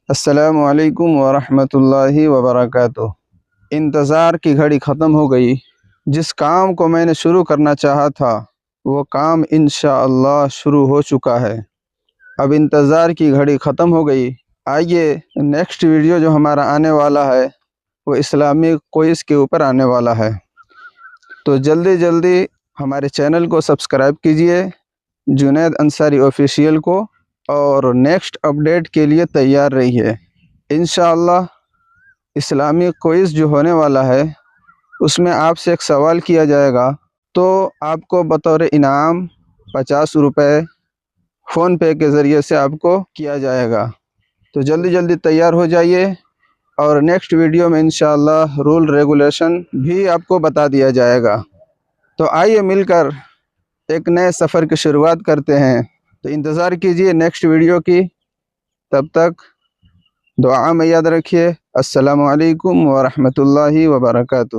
السلام علیکم ورحمۃ اللہ وبرکاتہ۔ انتظار کی گھڑی ختم ہو گئی۔ جس کام کو میں نے شروع کرنا چاہا تھا وہ کام انشاءاللہ شروع ہو چکا ہے۔ اب انتظار کی گھڑی ختم ہو گئی۔ آئیے نیکسٹ ویڈیو جو ہمارا آنے والا ہے وہ اسلامک کوئز کے اوپر آنے والا ہے، تو جلدی جلدی ہمارے چینل کو سبسکرائب کیجئے، جنید انصاری آفیشیل کو، اور نیکسٹ اپڈیٹ کے لیے تیار رہیے۔ انشاءاللہ اسلامک کوئز جو ہونے والا ہے اس میں آپ سے ایک سوال کیا جائے گا، تو آپ کو بطور انعام 50 روپے فون پے کے ذریعے سے آپ کو کیا جائے گا۔ تو جلدی جلدی تیار ہو جائیے، اور نیکسٹ ویڈیو میں انشاءاللہ رول ریگولیشن بھی آپ کو بتا دیا جائے گا۔ تو آئیے مل کر ایک نئے سفر کی شروعات کرتے ہیں۔ تو انتظار کیجئے نیکسٹ ویڈیو کی، تب تک دعا میں یاد رکھیے۔ السلام علیکم ورحمۃ اللہ وبرکاتہ۔